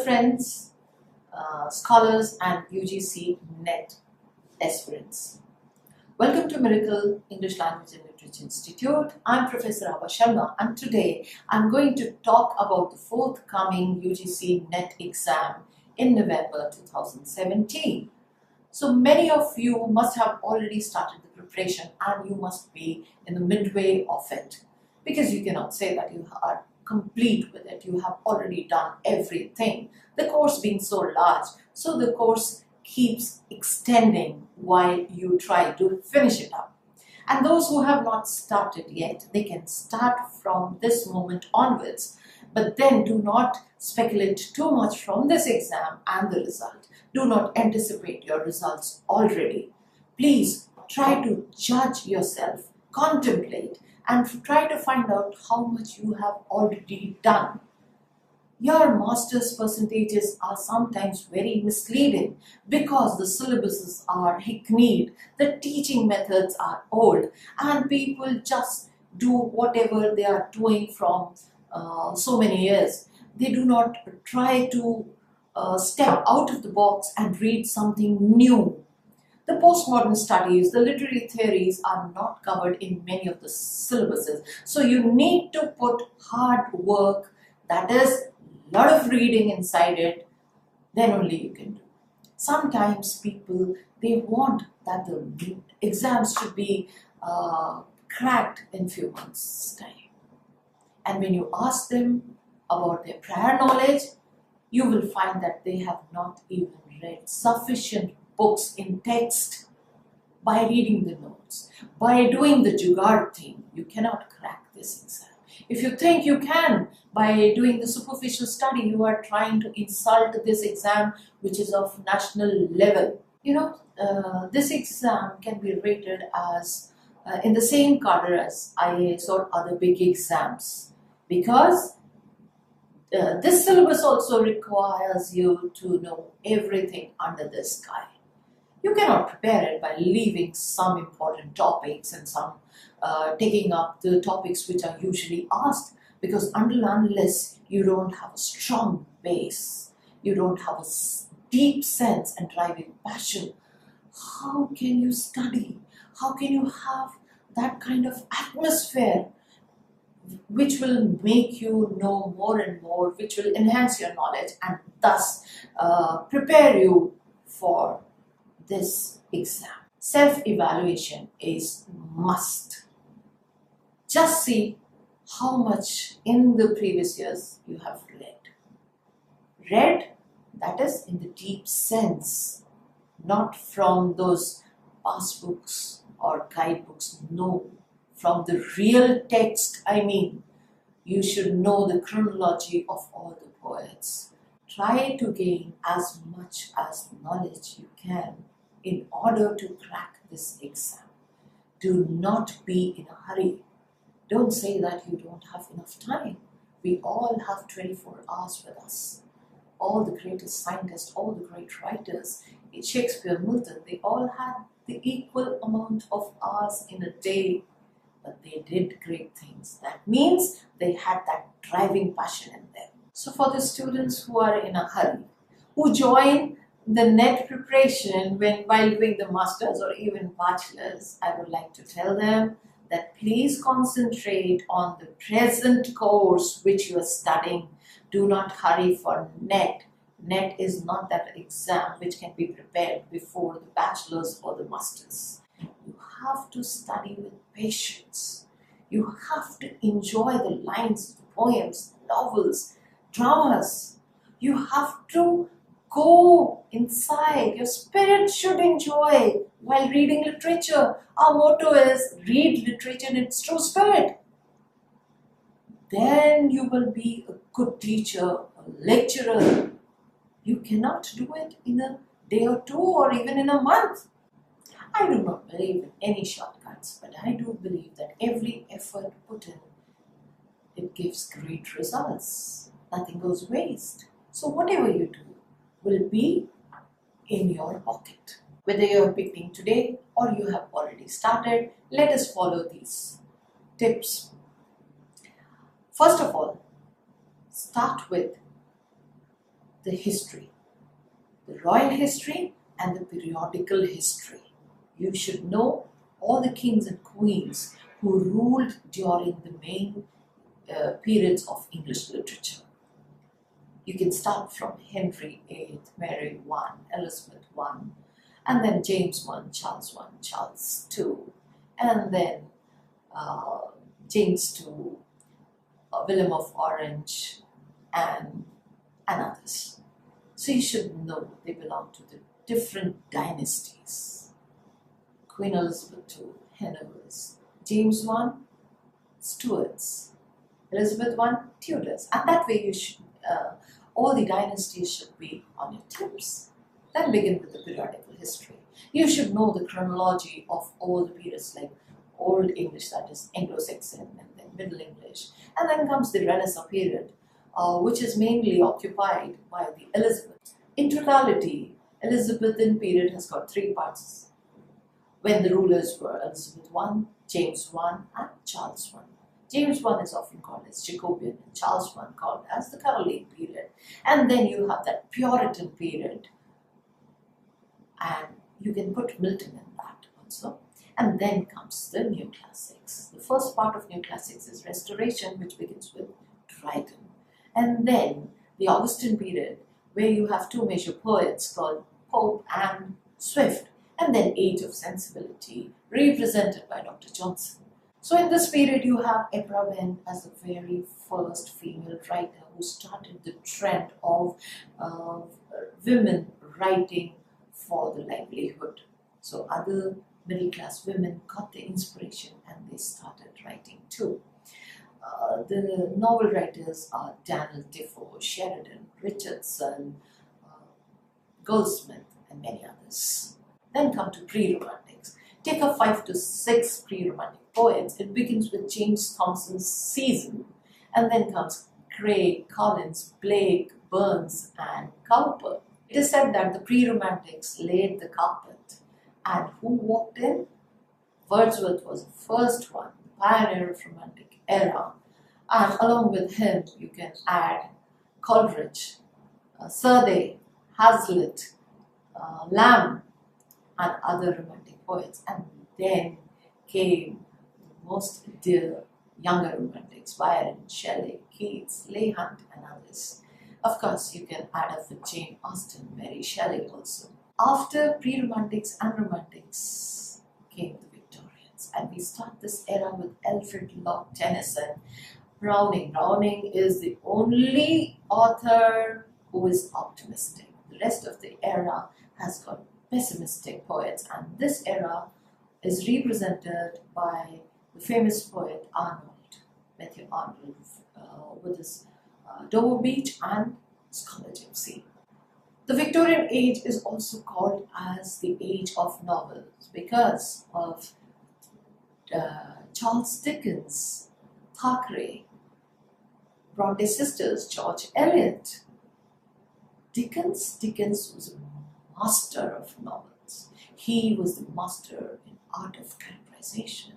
friends, scholars and UGC-NET aspirants. Welcome to Miracle English Language and Literature Institute. I'm Professor Abha Sharma, and today I'm going to talk about the forthcoming UGC-NET exam in November 2017. So many of you must have already started the preparation and you must be in the midway of it, because you cannot say that you are complete with it. You have already done everything. The course being so large, so the course keeps extending while you try to finish it up. And those who have not started yet, they can start from this moment onwards. But then do not speculate too much from this exam and the result. Do not anticipate your results already. Please try to judge yourself, contemplate, and try to find out how much you have already done. Your master's percentages are sometimes very misleading because the syllabuses are hackneyed, the teaching methods are old, and people just do whatever they are doing from so many years. They do not try to step out of the box and read something new. The postmodern studies, the literary theories are not covered in many of the syllabuses. So you need to put hard work, that is, a lot of reading inside it, then only you can do. Sometimes people, they want that the exams should be cracked in few months' time. And when you ask them about their prior knowledge, you will find that they have not even read sufficient books in text. By reading the notes, by doing the jugaad thing, you cannot crack this exam. If you think you can, by doing the superficial study, you are trying to insult this exam, which is of national level. You know, this exam can be rated as in the same cadre as IAS or other big exams, because this syllabus also requires you to know everything under the sky. You cannot prepare it by leaving some important topics and some taking up the topics which are usually asked, because unless you don't have a strong base, you don't have a deep sense and driving passion, how can you study? How can you have that kind of atmosphere which will make you know more and more, which will enhance your knowledge and thus prepare you for this exam? Self-evaluation is must. Just see how much in the previous years you have read. Read, that is in the deep sense, not from those passbooks or guidebooks, no. From the real text, I mean, you should know the chronology of all the poets. Try to gain as much as knowledge you can in order to crack this exam. Do not be in a hurry. Don't say that you don't have enough time. We all have 24 hours with us. All the greatest scientists, all the great writers, Shakespeare, Milton, they all had the equal amount of hours in a day. But they did great things. That means they had that driving passion in them. So for the students who are in a hurry, who join the NET preparation while doing the masters or even bachelors, I would like to tell them that please concentrate on the present course which you are studying. Do not hurry for NET. NET is not that exam which can be prepared before the bachelors or the masters. You have to study with patience. You have to enjoy the lines, the poems, novels, dramas. You have to go inside. Your spirit should enjoy while reading literature. Our motto is read literature in its true spirit. Then you will be a good teacher, a lecturer. You cannot do it in a day or two or even in a month. I do not believe in any shortcuts, but I do believe that every effort put in, it gives great results. Nothing goes waste. So whatever you do will be in your pocket. Whether you are beginning today or you have already started, let us follow these tips. First of all, start with the history, the royal history and the periodical history. You should know all the kings and queens who ruled during the main periods of English literature. You can start from Henry VIII, Mary I, Elizabeth I, and then James I, Charles I, Charles II, and then James II, William of Orange, and others. So you should know they belong to the different dynasties. Queen Elizabeth II, Hanovers, James I, Stuarts, Elizabeth I, Tudors, and that way you should all the dynasties should be on your tips. Then begin with the periodical history. You should know the chronology of all the periods, like Old English, that is Anglo-Saxon, and then Middle English. And then comes the Renaissance period, which is mainly occupied by the Elizabeth. In totality, Elizabethan period has got three parts, when the rulers were Elizabeth I, James I, and Charles I. James I is often called as Jacobean and Charles I called as the Caroline period. And then you have that Puritan period, and you can put Milton in that also. And then comes the New Classics. The first part of New Classics is Restoration, which begins with Dryden. And then the Augustan period, where you have two major poets called Pope and Swift. And then Age of Sensibility, represented by Dr. Johnson. So in this period, you have Abha Sharma as the very first female writer who started the trend of women writing for the livelihood. So other middle class women got the inspiration and they started writing too. The novel writers are Daniel Defoe, Sheridan, Richardson, Goldsmith, and many others. Then come to pre-romantics. Take up 5 to 6 pre-romantic poets. It begins with James Thomson's Season, and then comes Craig, Collins, Blake, Burns, and Cowper. It is said that the pre-romantics laid the carpet, and who walked in? Wordsworth was the first one, the pioneer of romantic era, and along with him you can add Coleridge, Southey, Hazlitt, Lamb, and other romantic poets. And then came the most dear younger romantics, Byron, Shelley, Keats, Leigh Hunt, and others. Of course, you can add up with Jane Austen, Mary Shelley also. After pre-romantics and romantics came the Victorians, and we start this era with Alfred Lord Tennyson. Browning is the only author who is optimistic. The rest of the era has got pessimistic poets, and this era is represented by the famous poet Matthew Arnold, with his Dover Beach and Scholar Gypsy. The Victorian age is also called as the age of novels because of Charles Dickens, Thackeray, Bronte sisters, George Eliot. Dickens was a master of novels. He was the master in art of characterization.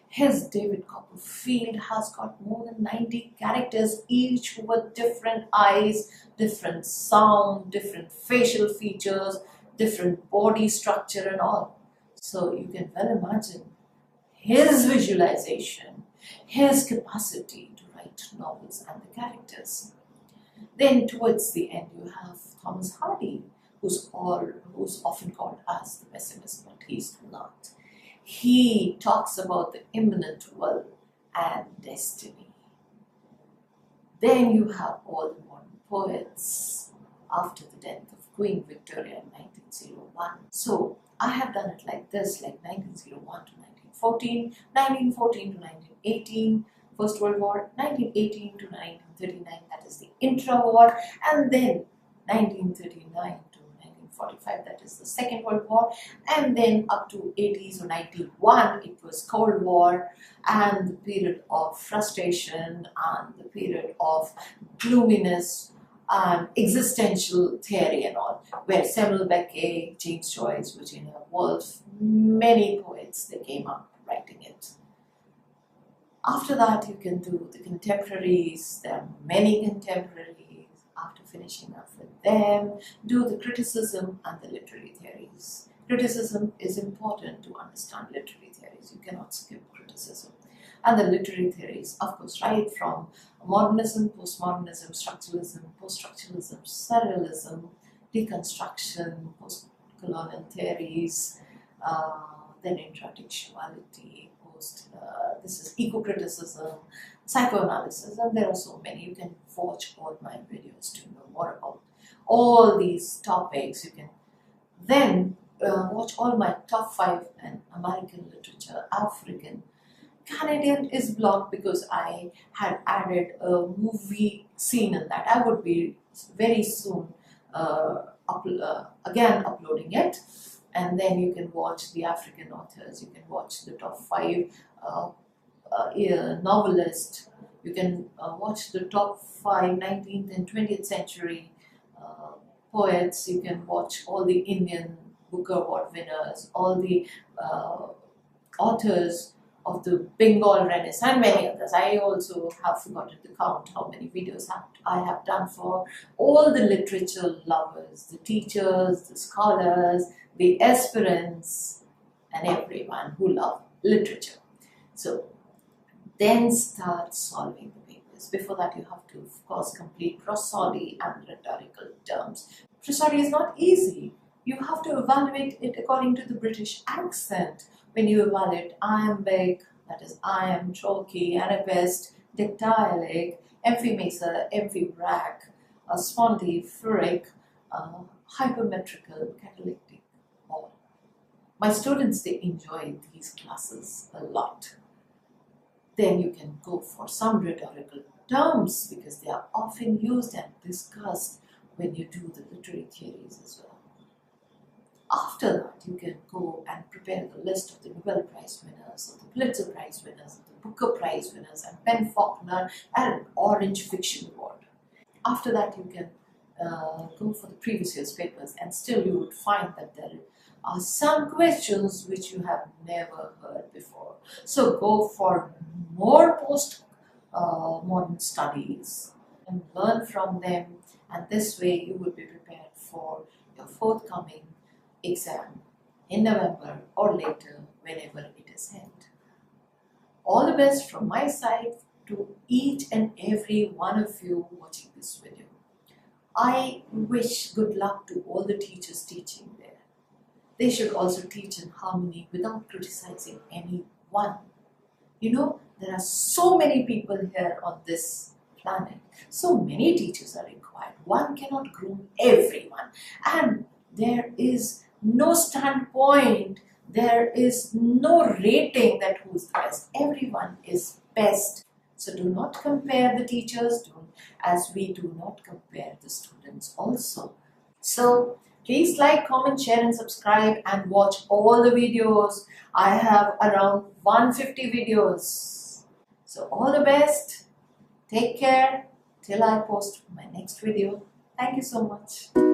His David Copperfield has got more than 90 characters, each with different eyes, different sound, different facial features, different body structure and all. So you can well imagine his visualization, his capacity to write novels and the characters. Then towards the end you have Thomas Hardy, who's often called as the pessimist, but he's not. He talks about the imminent will and destiny. Then you have all the modern poets after the death of Queen Victoria in 1901. So I have done it like this, like 1901 to 1914, 1914 to 1918, First World War, 1918 to 1939, that is the intra-war, and then 1939 to 1945, that is the Second World War, and then up to 80s or 91, it was Cold War, and the period of frustration and the period of gloominess and existential theory and all, where Samuel Beckett, James Joyce, Virginia Woolf, many poets, they came up writing it. After that, you can do the contemporaries. There are many contemporaries. After finishing up with them, do the criticism and the literary theories. Criticism is important to understand literary theories. You cannot skip criticism. And the literary theories, of course, right from modernism, postmodernism, structuralism, post-structuralism, surrealism, deconstruction, post-colonial theories, then intratextuality, this is eco-criticism, psychoanalysis, and there are so many. You can watch all my videos to know more about all these topics. You can then watch all my top 5 and American literature, African. Canadian is blocked because I had added a movie scene in that. I would be very soon again uploading it, and then you can watch the African authors. You can watch the top 5 novelists. You can watch the top 5 19th and 20th century poets. You can watch all the Indian Booker Award winners, all the authors of the Bengal Renaissance, and many others. I also have forgotten to count how many videos I have done for all the literature lovers, the teachers, the scholars, the aspirants, and everyone who love literature. So then start solving the papers. Before that, you have to, of course, complete prosody and rhetorical terms. Prosody is not easy. You have to evaluate it according to the British accent. When you evaluate iambic, that is iamb, trochee, anapest, dictylic, amphimeter, amphibrach, spondyphoric, hypermetrical, catalectic, all. My students, they enjoy these classes a lot. Then you can go for some rhetorical terms because they are often used and discussed when you do the literary theories as well. After that, you can go and prepare the list of the Nobel Prize winners, of the Pulitzer Prize winners, of the Booker Prize winners, and Ben Faulkner, and Orange Fiction Award. After that, you can go for the previous year's papers, and still you would find that there are some questions which you have never heard before. So go for more post-modern studies and learn from them, and this way you will be prepared for your forthcoming exam in November or later, whenever it is held. All the best from my side to each and every one of you watching this video. I wish good luck to all the teachers teaching there. They should also teach in harmony without criticizing anyone. You know, there are so many people here on this planet. So many teachers are required. One cannot groom everyone. And there is no standpoint, there is no rating that who's the best. Everyone is best. So do not compare the teachers, as we do not compare the students also. So please like, comment, share and subscribe and watch all the videos. I have around 150 videos. So all the best. Take care till I post my next video. Thank you so much.